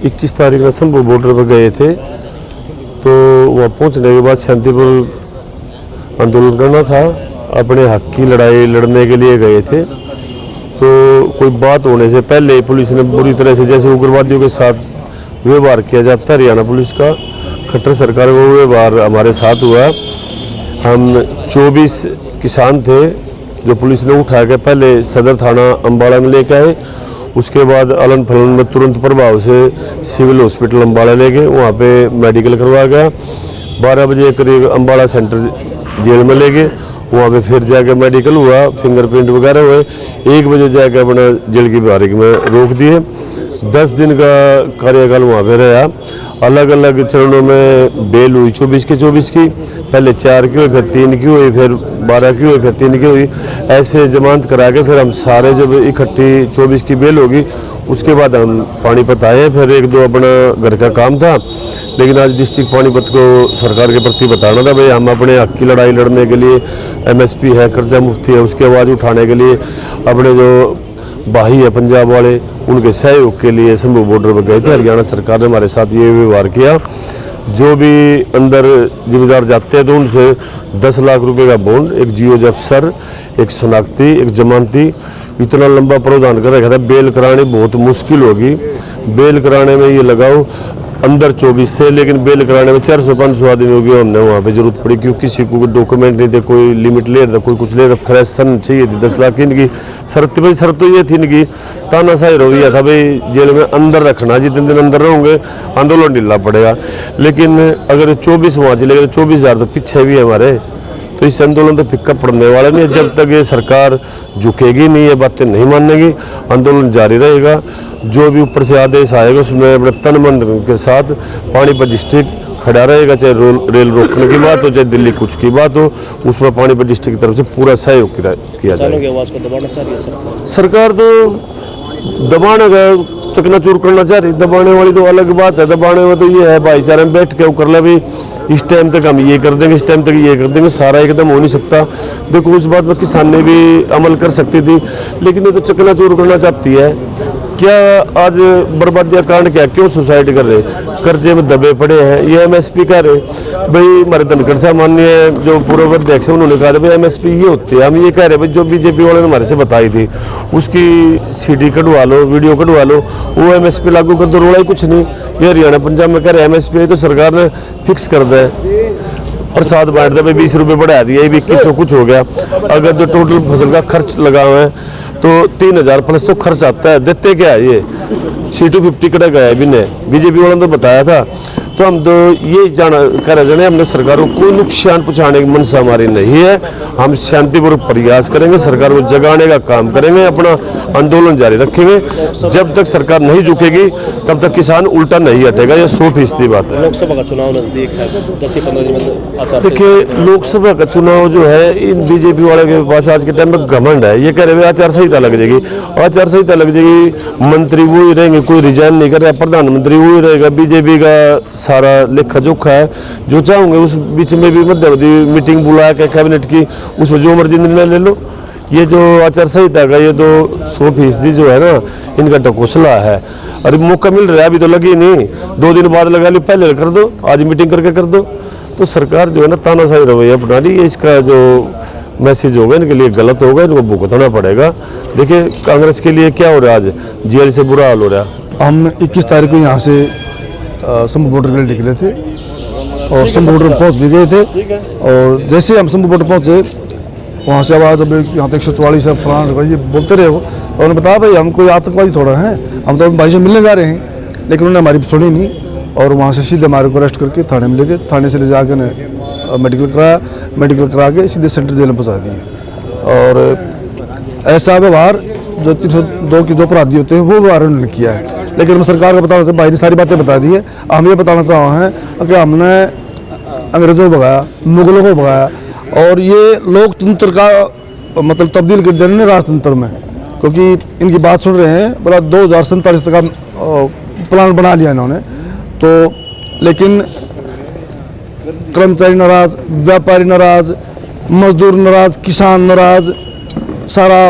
21 तारीख में शंभू बॉर्डर पर गए थे, तो वहाँ पहुँचने के बाद शांतिपूर्ण आंदोलन करना था, अपने हक की लड़ाई लड़ने के लिए गए थे। तो कोई बात होने से पहले पुलिस ने बुरी तरह से, जैसे उग्रवादियों के साथ व्यवहार किया जाता है हरियाणा पुलिस का, खट्टर सरकार का व्यवहार हमारे साथ हुआ। हम 24 किसान थे जो पुलिस ने उठा के पहले सदर थाना अम्बाड़ा में लेके आए, उसके बाद अलन फलन में तुरंत प्रभाव से सिविल हॉस्पिटल अम्बाड़ा ले गए, वहाँ पे मेडिकल करवा गया। 12 बजे करीब अम्बाड़ा सेंटर जेल में ले गए, वहाँ पे फिर जाके मेडिकल हुआ, फिंगरप्रिंट वगैरह हुए। 1 बजे जाके अपना जेल की बारीक में रोक दिए। 10 दिन का कार्यकाल वहाँ पे रहा। अलग अलग चरणों में बेल हुई 24 की, पहले 4 की हुई, फिर 3 की हुई, फिर 12 की हुई, फिर 3 की हुई। ऐसे जमानत करा के फिर हम सारे जब इकट्ठी 24 की बेल होगी, उसके बाद हम पानीपत आए। फिर 1-2 अपना घर का काम था, लेकिन आज डिस्ट्रिक्ट पानीपत को सरकार के प्रति बताना था, भाई हम अपने हक की लड़ाई लड़ने के लिए, MSP है, कर्जा मुफ्ती है, उसकी आवाज़ उठाने के लिए, अपने जो भाई है पंजाब वाले, उनके सहयोग के लिए शंभू बॉर्डर पर गए थे। हरियाणा सरकार ने हमारे साथ ये व्यवहार किया। जो भी अंदर जिम्मेदार जाते हैं तो उनसे 10 लाख रुपए का बॉन्ड, एक GOG अफसर, एक शनाख्ती, एक जमानती, इतना लंबा प्रावधान कर रखा था। बेल करानी बहुत मुश्किल होगी। बेल कराने में ये लगाओ अंदर 24 से, लेकिन बेल कराने में 400-500 आदमी हो गया। हमने वहाँ पे जरूरत पड़ी, क्योंकि किसी को डॉक्यूमेंट नहीं थे, कोई लिमिट ले रहा था, कोई कुछ ले रहा था, फ्रेशन चाहिए थी 10 लाख इनकी शर्त। भाई शर्त तो ये थी इनकी, तानाशाही रवैया था, भाई जेल में अंदर रखना, जितने दिन अंदर रहोगे आंदोलन ढीला पड़ेगा। लेकिन अगर 24 वहाँ चले गए तो 24,000 तो पीछे भी है हमारे, तो इस आंदोलन तो फिक्का पड़ने वाला नहीं है। जब तक ये सरकार झुकेगी नहीं, ये बातें नहीं मानेगी, आंदोलन जारी रहेगा। जो भी ऊपर से आदेश आएगा उसमें अपने तन मन के साथ पानीपत डिस्ट्रिक्ट खड़ा रहेगा। चाहे रेल रोकने की बात हो, चाहे दिल्ली कुछ की बात हो, उसमें पानीपत डिस्ट्रिक्ट की तरफ से पूरा सहयोग किया जाएगा। आवाज़ को दबाना चाह रही है सरकार तो दबाने का चकनाचूर करना चाह रही, दबाने वाली तो अलग बात है। दबाने में तो ये है भाईचारे में बैठ के कर ले, भी इस टाइम तक हम ये कर देंगे, इस टाइम तक ये कर देंगे, सारा एकदम हो नहीं सकता। देखो उस बात में किसान ने भी अमल कर सकती थी, लेकिन ये तो चकनाचूर करना चाहती है। क्या आज बर्बादियाँ कांड क्या, क्यों सुसाइड कर रहे, कर्जे में दबे पड़े हैं। ये MSP कह रहे, भाई हमारे धनखड़ साहब माननीय जो पूर्व अध्यक्ष, उन्होंने कहा था भाई MSP ये होते हैं। हम ये कह रहे भाई जो BJP वाले ने हमारे से बताई थी उसकी CD कटवा लो, वीडियो कटवा लो, वो MSP लागू कर दो, रोड़ा ही कुछ नहीं। ये हरियाणा पंजाब में कह रहे MSP तो सरकार ने फिक्स कर दे, प्रसाद बांट दे, भाई 20 रुपये बढ़ा दिया, ये भी 2100 कुछ हो गया। अगर जो टोटल फसल का खर्च लगा हुआ है तो 3000 प्लस तो खर्च आता है। देते क्या है ये C250 कड़ा गया भी ने, BJP वालों ने तो बताया था। तो हम तो ये कह रहे हैं, हमने सरकार को कोई नुकसान पहुँचाने की मनसा हमारी नहीं है। हम शांतिपूर्वक प्रयास करेंगे, सरकार को जगाने का काम करेंगे, अपना आंदोलन जारी रखेंगे। जब तक सरकार नहीं झुकेगी तब तक किसान उल्टा नहीं हटेगा, ये 100% बात है। लोकसभा का चुनाव नजदीक है, 10-15 दिन में। देखिए लोकसभा का चुनाव जो है, इन BJP वाले के पास आज के टाइम में घमंड है। ये कह रहे आचार संहिता लग जाएगी, आचार संहिता लग जाएगी, मंत्री वो ही रहेंगे, कोई रिजाइन नहीं कर रहा, प्रधानमंत्री वो ही रहेगा। BJP का सारा लेखा जोखा है, जो चाहोगे उस बीच में भी मध्यवर्ती मीटिंग बुला के कैबिनेट की, उसमें जो मर्जी निर्णय ले लो। ये जो आचार संहिता का ये तो 100% जो है ना, इनका ढकोसला है। अरे मौका मिल रहा है, अभी तो लगी नहीं, 2 दिन बाद लगा लो, पहले कर दो, आज मीटिंग करके कर दो। तो सरकार जो है ना तानाशाही रवैया अपना रही है। इसका जो मैसेज होगा इनके लिए गलत होगा, इनको भुगतना पड़ेगा। देखिए कांग्रेस के लिए क्या हो रहा है, आज जेल से बुरा हाल हो रहा है। हम 21 तारीख को यहाँ से शंभू बॉर्डर के लिए निकले थे और शंभू बॉर्डर पहुँच भी गए थे। और जैसे हम शंभू बॉर्डर पहुँचे, वहाँ से आवाज़ अब यहाँ तक 144 है, फलाना ये बोलते रहे वो। तो उन्होंने बताया भाई हम कोई आतंकवादी थोड़ा हैं, हम तो भाई से मिलने जा रहे हैं। लेकिन उन्होंने हमारी सुनी नहीं और वहाँ से सीधे हमारे को अरेस्ट करके थाने में ले गए। थाने से ले जाकर मेडिकल कराया, मेडिकल करा के सीधे सेंट्रल जेल में पहुँचा दिए। और ऐसा व्यवहार जो 302 के जो अपराधी होते हैं वो व्यवहार उन्होंने किया है। लेकिन हम सरकार को बताना, भाई ने सारी बातें बता दी है। हम ये बताना चाह रहे हैं कि हमने अंग्रेज़ों को भगाया, मुगलों को भगाया, और ये लोकतंत्र का मतलब तब्दील कर देने राजतंत्र में, क्योंकि इनकी बात सुन रहे हैं। बोला 2047 तक का प्लान बना लिया इन्होंने तो, लेकिन कर्मचारी नाराज, व्यापारी नाराज, मजदूर नाराज, किसान नाराज, सारा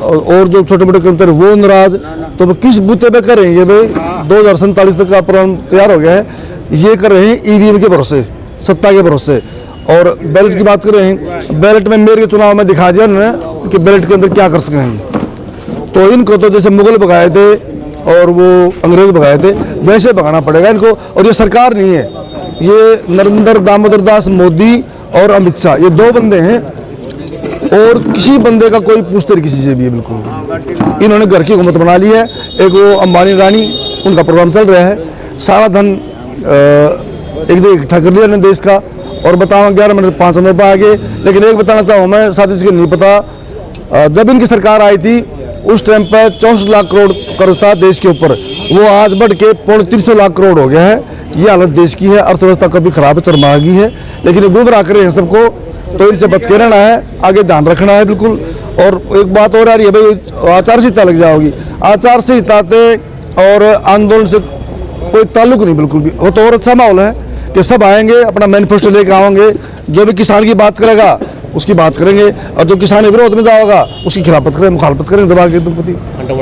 और जो छोटे मोटे कर्मचारी वो नाराज, तो वो किस बूते पे करेंगे भाई? 2047 तक का प्रोग्राम तैयार हो गया है, ये कर रहे हैं ईवीएम के भरोसे, सत्ता के भरोसे। और बैलेट की बात कर रहे हैं, बैलेट में मेयर के चुनाव में दिखा दिया उन्होंने कि बैलेट के अंदर क्या कर सकेंगे। तो इनको तो जैसे मुगल भगाए थे और वो अंग्रेज भगाए थे, वैसे भगाना पड़ेगा इनको। और ये सरकार नहीं है, ये नरेंद्र दामोदर दास मोदी और अमित शाह, ये दो बंदे हैं, और किसी बंदे का कोई पूछते नहीं किसी से भी है। बिल्कुल इन्होंने घर की हुकूमत बना ली है। एक वो अंबानी रानी, उनका प्रोग्राम चल रहा है, सारा धन एक जगह इकट्ठा कर लिया इन्होंने देश का। और बताओ 11 मिनट 5 समय पर आ गए। लेकिन एक बताना चाहूँ मैं, साथ ही नहीं पता, जब इनकी सरकार आई थी उस टाइम पर 64 लाख करोड़ कर्ज था देश के ऊपर, वो आज बढ़ के 350 लाख करोड़ हो गया है। ये हालत देश की है, अर्थव्यवस्था कभी खराब है, चरमरा है। लेकिन ये गुमराह कर रहे हैं सबको, तो इनसे बच के रहना है, आगे ध्यान रखना है बिल्कुल। और एक बात और आ रही है भाई, आचार संहिता लग जाओगी। आचार संहिता और आंदोलन से कोई ताल्लुक नहीं बिल्कुल भी। वो तो और अच्छा माहौल है कि सब आएंगे, अपना मैनिफेस्टो लेकर आएंगे, जो भी किसान की बात करेगा उसकी बात करेंगे, और जो किसान विरोध में जाएगा उसकी खिलाफत करेंगे, मुखालफत करेंगे दबा के तुम प्रति।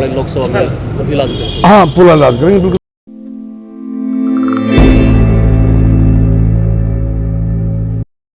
लोकसभा में इलाज हाँ, पूरा इलाज करेंगे बिल्कुल।